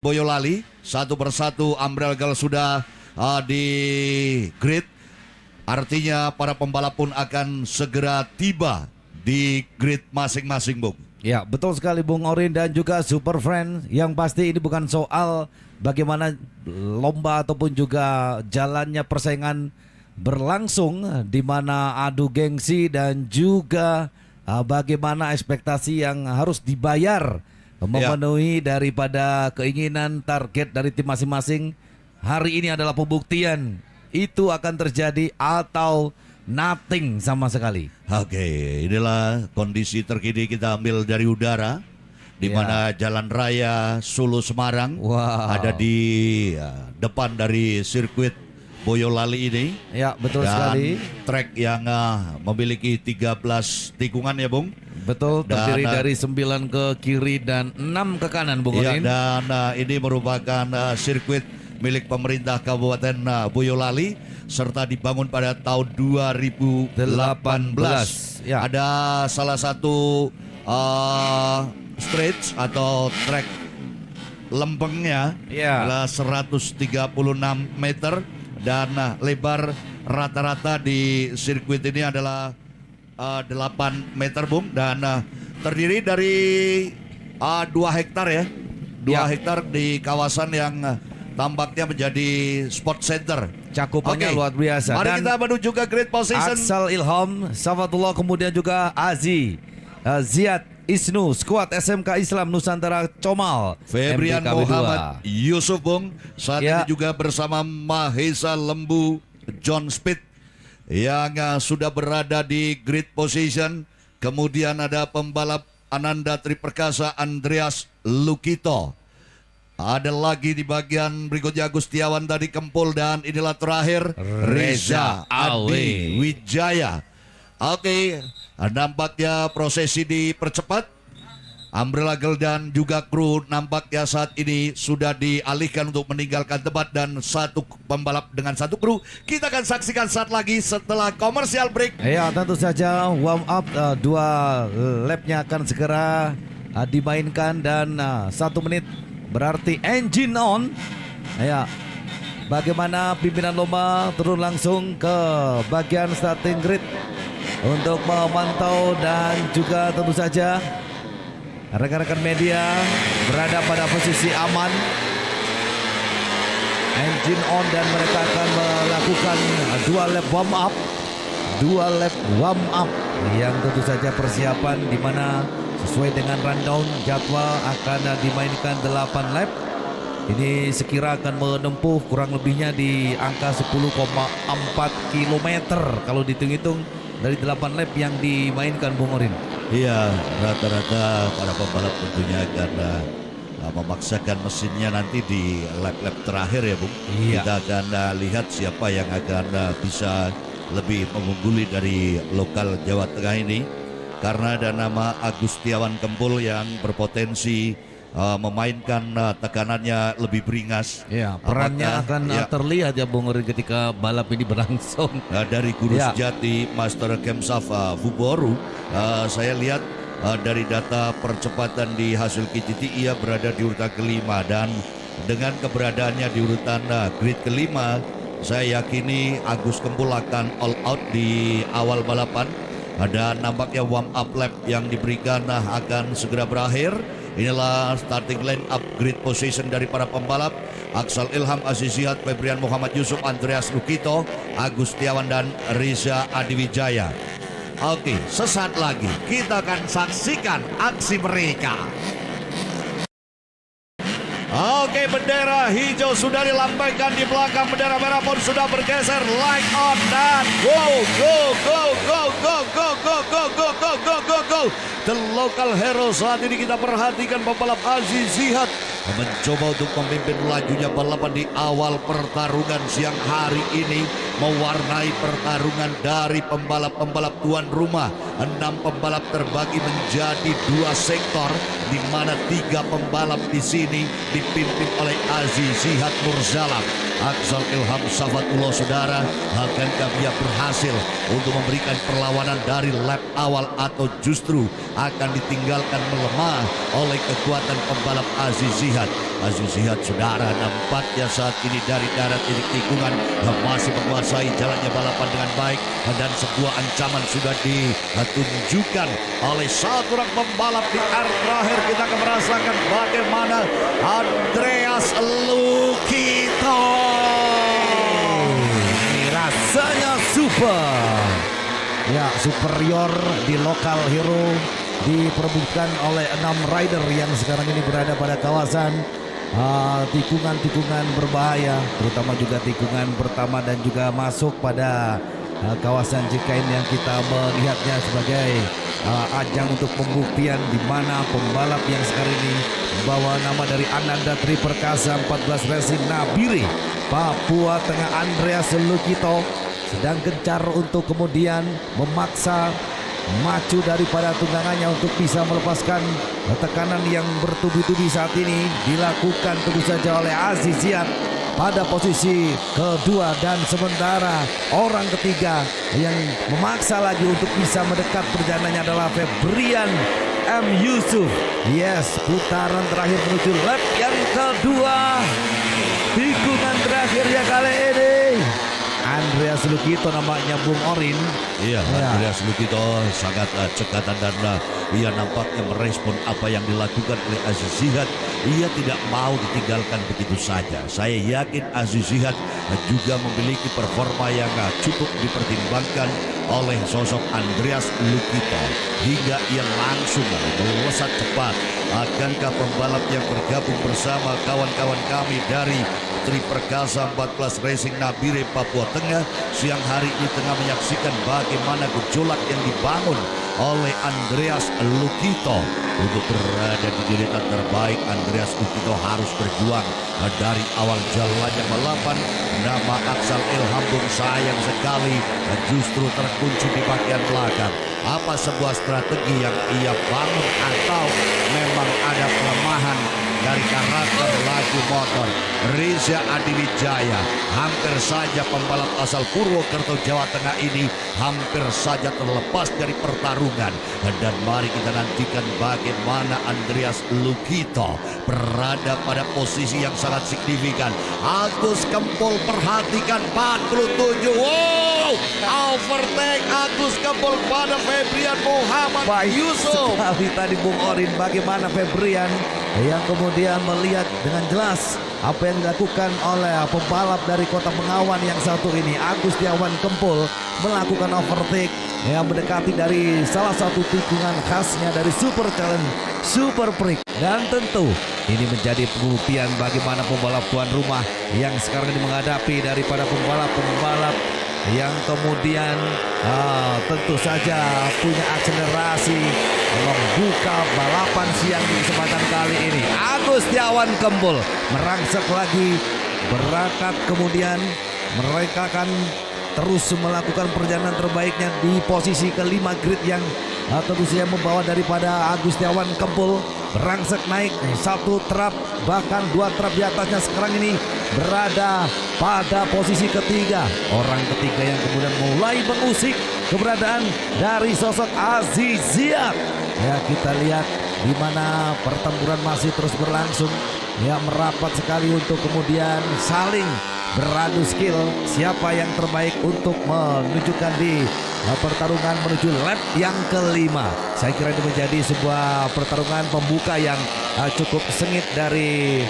Boyolali. Satu persatu Umbrella Girl sudah di grid. Artinya para pembalap pun akan segera tiba di grid masing-masing, Bung. Ya, betul sekali Bung Orin dan juga Super Friend. Yang pasti ini bukan soal bagaimana lomba ataupun juga jalannya persaingan berlangsung, di mana adu gengsi dan juga bagaimana ekspektasi yang harus dibayar memenuhi daripada keinginan target dari tim masing-masing. Hari ini adalah pembuktian itu akan terjadi atau nothing sama sekali. Oke, inilah kondisi terkini kita ambil dari udara, di mana Jalan Raya Solo Semarang ada di depan dari sirkuit Boyolali ini. Ya, betul dan sekali. Trek yang memiliki 13 tikungan ya, Bung. Betul, terdiri dari 9 ke kiri dan 6 ke kanan, Bung Ya, Orin. dan ini merupakan sirkuit milik pemerintah Kabupaten Boyolali serta dibangun pada tahun 2018. Ya. Ada salah satu stretch atau trek lempengnya adalah 136 meter dan lebar rata-rata di sirkuit ini adalah 8 meter, Bung, dan terdiri dari 2 hektar ya. 2 hektar di kawasan yang tampaknya menjadi sport center. Cakupannya luar biasa. Mari Dan kita menuju ke grid position. Aksal Ilham, Safatullah, kemudian juga Azi, Ziad, Isnu, skuad SMK Islam Nusantara Comal, Febrian MBKB 2. Muhammad Yusuf, Bung. Saat ini juga bersama Mahesa Lembu John Speed yang sudah berada di grid position. Kemudian ada pembalap Ananda Triperkasa Andreas Lukito. Ada lagi di bagian berikutnya Agustiawan tadi Kempul, dan inilah terakhir Reza Adi Wijaya. Oke, nampaknya prosesi dipercepat. Umbrella Girl dan juga kru nampaknya saat ini sudah dialihkan untuk meninggalkan tempat, dan satu pembalap dengan satu kru kita akan saksikan saat lagi setelah komersial break. Ya, tentu saja warm up 2 lapnya akan segera dimainkan, dan 1 menit berarti engine on. Ya, bagaimana pimpinan lomba turun langsung ke bagian starting grid untuk memantau, dan juga tentu saja rekan-rekan media berada pada posisi aman. Engine on dan mereka akan melakukan 2 lap warm up. 2 lap warm up yang tentu saja persiapan, di mana sesuai dengan rundown jadwal akan dimainkan 8 lap. Ini sekira akan menempuh kurang lebihnya di angka 10,4 km kalau dihitung-hitung dari 8 lap yang dimainkan, Bung Orin. Iya, rata-rata para pembalap tentunya akan memaksakan mesinnya nanti di lap-lap terakhir ya, Bung. Kita akan lihat siapa yang akan bisa lebih mengungguli dari lokal Jawa Tengah ini, karena ada nama Agustiawan Kempul yang berpotensi memainkan tekanannya lebih beringas. Ya, perannya akan terlihat ya, Bung Orin, ketika balap ini berlangsung. Dari Guru Sejati Master Kemsaf Fuboru, saya lihat dari data percepatan di hasil KCT ia berada di urutan kelima, dan dengan keberadaannya di urutan grid kelima, saya yakini Agus Kempul akan all out di awal balapan. Dan nampaknya warm up lap yang diberikan akan segera berakhir. Inilah starting line up grid position dari para pembalap: Aksal Ilham, Aziz Ziad, Febrian Muhammad Yusuf, Andreas Lukito, Agustiawan, dan Reza Adiwijaya. Oke, sesaat lagi kita akan saksikan aksi mereka. Oke, bendera hijau sudah dilambaikan di belakang, bendera merah pun sudah bergeser. Light on dan go, go, go, go, go, go, go, go, go, go, go, go, go. The local hero saat ini kita perhatikan pembalap Aziz Ziad mencoba untuk memimpin lajunya balapan di awal pertarungan siang hari ini, mewarnai pertarungan dari pembalap-pembalap tuan rumah. 6 pembalap terbagi menjadi 2 sektor, di mana 3 pembalap di sini dipimpin oleh Aziz Ziad Nurzalam. Aksal Ilham Safatullah, saudara, akankah dia berhasil untuk memberikan perlawanan dari lap awal, atau justru akan ditinggalkan melemah oleh kekuatan pembalap Aziz Ziad? Aziz Zihad saudara, nampaknya saat ini dari darat titik tikungan masih menguasai jalannya balapan dengan baik, dan sebuah ancaman sudah ditunjukkan oleh satu orang pembalap di area terakhir. Kita akan merasakan bagaimana Andreas Lukito. Rasanya super. Ya, superior di lokal hero diperebutkan oleh 6 rider yang sekarang ini berada pada kawasan tikungan-tikungan berbahaya, terutama juga tikungan pertama dan juga masuk pada kawasan Jekain yang kita melihatnya sebagai ajang untuk pembuktian di mana pembalap yang sekarang ini membawa nama dari Ananda Tri Perkasa 14 Racing Nabire Papua Tengah, Andreas Lukito sedang gencar untuk kemudian memaksa maju daripada tunggangannya untuk bisa melepaskan tekanan yang bertubi-tubi saat ini dilakukan tentu saja oleh Aziz Zihad pada posisi kedua, dan sementara orang ketiga yang memaksa lagi untuk bisa mendekat perjalanannya adalah Febrian M. Yusuf. Yes, putaran terakhir menuju lap yang kedua, tikungan terakhirnya kali ini. Andreas Lukito namanya Bung Orin. Iya, Andreas Lukito sangat cekatan dan ia nampaknya merespon apa yang dilakukan oleh Aziz Zihad. Ia tidak mau ditinggalkan begitu saja. Saya yakin Aziz Zihad juga memiliki performa yang cukup dipertimbangkan oleh sosok Andreas Lukito hingga ia langsung melesat cepat. Akankah pembalap yang bergabung bersama kawan-kawan kami dari Tri Perkasa 14 Racing Nabire Papua Tengah siang hari ini tengah menyaksikan bagaimana gejolak yang dibangun oleh Andreas Lukito untuk berada di deretan terbaik. Andreas Lukito harus berjuang dari awal jalannya balapan. Nama Aksal Ilham Bung sayang sekali justru terkunci di bagian belakang. Apa sebuah strategi yang ia bangun atau memang ada pelemahan dari karakter laju motor? Reza Adiwijaya hampir saja pembalap asal Purwokerto Jawa Tengah ini hampir saja terlepas dari pertarungan, dan mari kita nantikan bagaimana Andreas Lukito berada pada posisi yang sangat signifikan. Agus Kempul perhatikan 47, wow, overtake Agus Kempul pada Febrian Muhammad Yusuf. Sekali tadi Bung Orin bagaimana Febrian yang kemudian melihat dengan jelas apa yang dilakukan oleh pembalap dari Kota Bengawan yang satu ini, Agus Tiawan Kempul, melakukan overtake yang mendekati dari salah satu tikungan khasnya dari Super Challenge Super Prix. Dan tentu ini menjadi pembuktian bagaimana pembalap tuan rumah yang sekarang ini menghadapi daripada pembalap-pembalap yang kemudian tentu saja punya akselerasi membuka balapan siang di kesempatan kali ini. Agus Tiawan Kempul merangsek lagi berangkat, kemudian mereka akan terus melakukan perjalanan terbaiknya di posisi kelima grid yang tentu saja membawa daripada Agus Tiawan Kempul berangsek naik satu trap bahkan dua trap di atasnya. Sekarang ini berada pada posisi ketiga, orang ketiga yang kemudian mulai mengusik keberadaan dari sosok Aziz Zihad. Ya, kita lihat di mana pertempuran masih terus berlangsung. Ya, merapat sekali untuk kemudian saling beradu skill siapa yang terbaik untuk menunjukkan di pertarungan menuju lap yang kelima. Saya kira ini menjadi sebuah pertarungan pembuka yang cukup sengit dari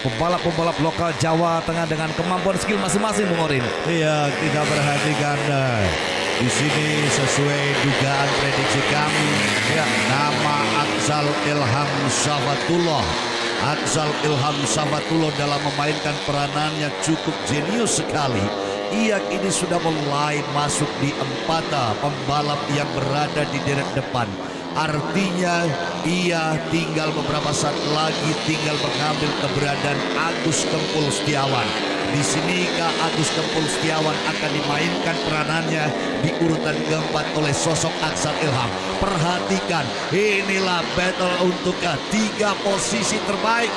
pembalap-pembalap lokal Jawa Tengah dengan kemampuan skill masing-masing, Bung Orin. Iya, kita perhatikan di sini sesuai dugaan prediksi kami, ya, nama Aksal Ilham Safatullah. Aksal Ilham Safatullah dalam memainkan peranannya cukup jenius sekali. Ia kini sudah mulai masuk di empata pembalap yang berada di deret depan. Artinya ia tinggal beberapa saat lagi tinggal mengambil keberadaan Agus Kempul Setiawan. Di sini Kak Agus Kempul Setiawan akan dimainkan peranannya di urutan keempat oleh sosok Aksal Ilham. Perhatikan, inilah battle untuk tiga posisi terbaik.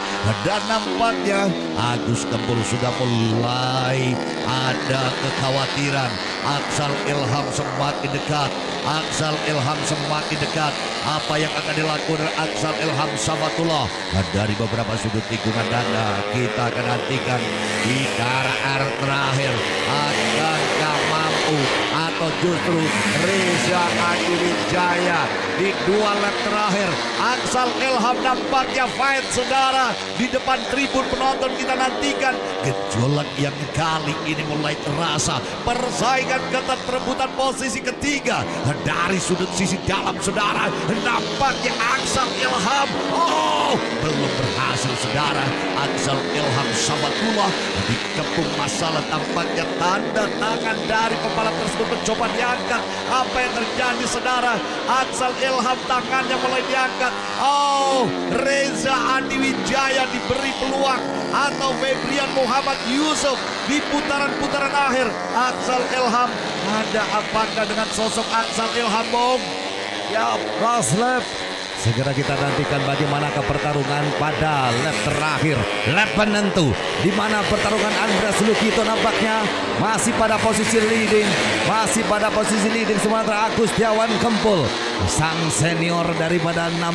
Dan nampaknya Agus Kempul sudah mulai ada kekhawatiran. Aksal Ilham semakin dekat. Aksal Ilham semakin dekat. Apa yang akan dilakukan Aksal Ilham Safatullah dari beberapa sudut tikungan dada, kita akan nantikan di KRR terakhir. Akankah mampu atau justru Reza Adiwijaya di dua lap terakhir? Aksal Ilham nampaknya fight, saudara. Di depan tribun penonton kita nantikan gejolak yang kali ini mulai terasa. Persaingan ketat perebutan posisi ketiga dari sudut sisi dalam, saudara. Nampaknya Aksal Ilham belum berhasil, saudara. Aksal Ilham Sabatullah dikepung masalah. Tampaknya tanda tangan dari pembalap tersebut mencoba diangkat. Apa yang terjadi, saudara? Aksal Ilham tangannya mulai diangkat. Reza Adiwijaya diberi peluang, atau Febrian Muhammad Yusuf di putaran-putaran akhir. Aksal Ilham, ada apakah dengan sosok Aksal Ilham, Bung? Ya, last lap. Segera kita nantikan bagaimana pertarungan pada lap terakhir, lap penentu, di mana pertarungan Andreas Lukito nampaknya masih pada posisi leading, sementara Agus Setiawan Kempul, sang senior daripada 6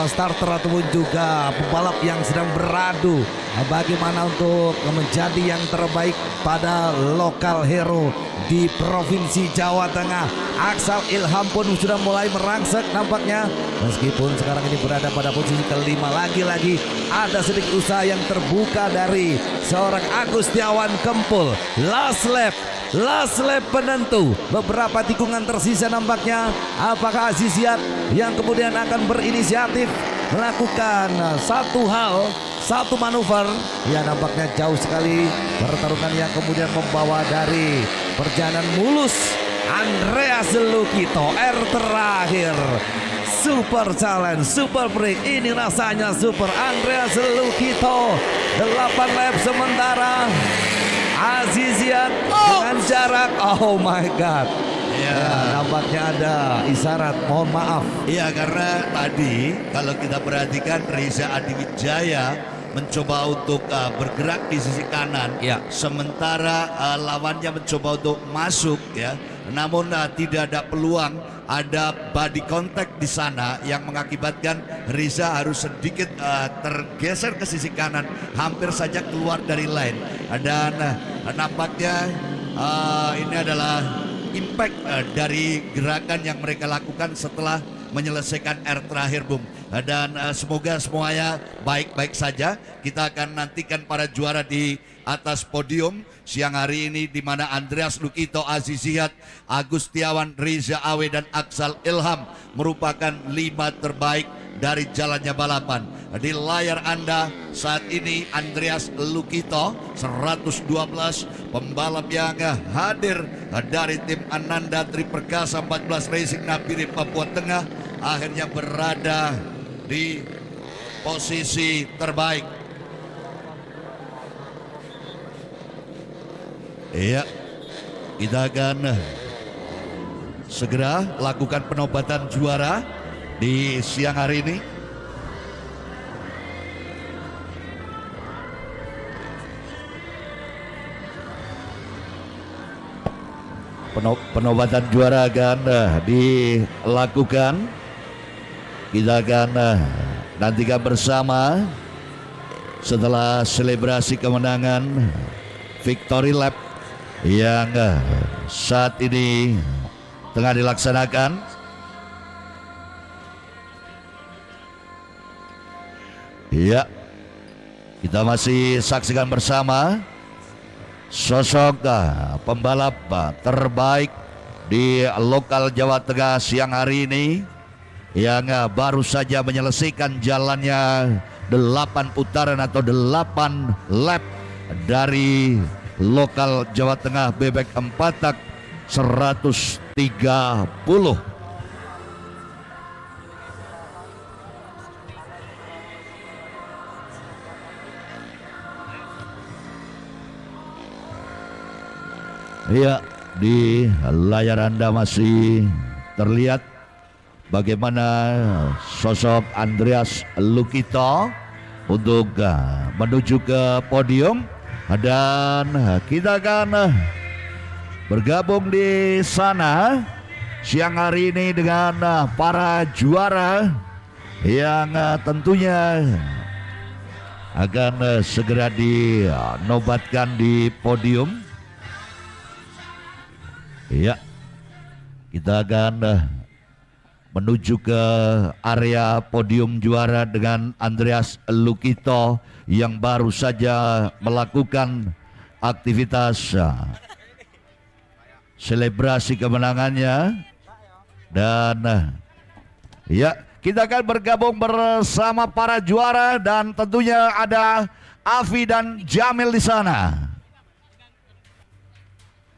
starter ataupun juga pembalap yang sedang beradu bagaimana untuk menjadi yang terbaik pada lokal hero di Provinsi Jawa Tengah. Aksal Ilham pun sudah mulai merangsek nampaknya, meskipun sekarang ini berada pada posisi kelima. Lagi-lagi ada sedikit usaha yang terbuka dari seorang Agus Setiawan Kempul. Last lap penentu, beberapa tikungan tersisa nampaknya. Apakah Aziziat yang kemudian akan berinisiatif melakukan satu manuver? Ya, nampaknya jauh sekali pertarungan yang kemudian membawa dari perjalanan mulus Andreas Lukito. R terakhir, super challenge, super break, ini rasanya super Andreas Lukito. 8 lap sementara Aziziat dengan jarak, oh my god. Ya, nampaknya ada isyarat mohon maaf. Iya, karena tadi kalau kita perhatikan Reza Adiwijaya mencoba untuk bergerak di sisi kanan, ya, sementara lawannya mencoba untuk masuk, ya. Namun tidak ada peluang, ada body contact di sana yang mengakibatkan Reza harus sedikit tergeser ke sisi kanan, hampir saja keluar dari line. Dan nampaknya ini adalah impact dari gerakan yang mereka lakukan setelah menyelesaikan R terakhir, Bung. Dan semoga semuanya baik-baik saja. Kita akan nantikan para juara di atas podium siang hari ini, di mana Andreas Lukito, Aziziat, Agus Setiawan, Reza Awe dan Aksal Ilham merupakan 5 terbaik dari jalannya balapan. Di layar Anda saat ini Andreas Lukito 112 pembalap yang hadir dari tim Ananda Triperkasa 14 Racing Nabire Papua Tengah akhirnya berada di posisi terbaik. Iya, kita akan segera lakukan penobatan juara di siang hari ini. Penobatan juara akan dilakukan. Kita akan nantikan bersama setelah selebrasi kemenangan Victory Lap yang saat ini tengah dilaksanakan. Ya, kita masih saksikan bersama sosok pembalap terbaik di lokal Jawa Tengah siang hari ini yang baru saja menyelesaikan jalannya 8 putaran atau 8 lap dari lokal Jawa Tengah Bebek Empatak 130. Iya, di layar Anda masih terlihat bagaimana sosok Andreas Lukito untuk menuju ke podium, dan kita akan bergabung di sana siang hari ini dengan para juara yang tentunya akan segera dinobatkan di podium. Ya, kita akan menuju ke area podium juara dengan Andreas Lukito yang baru saja melakukan aktivitas selebrasi kemenangannya. Dan ya, kita akan bergabung bersama para juara dan tentunya ada Afi dan Jamil di sana.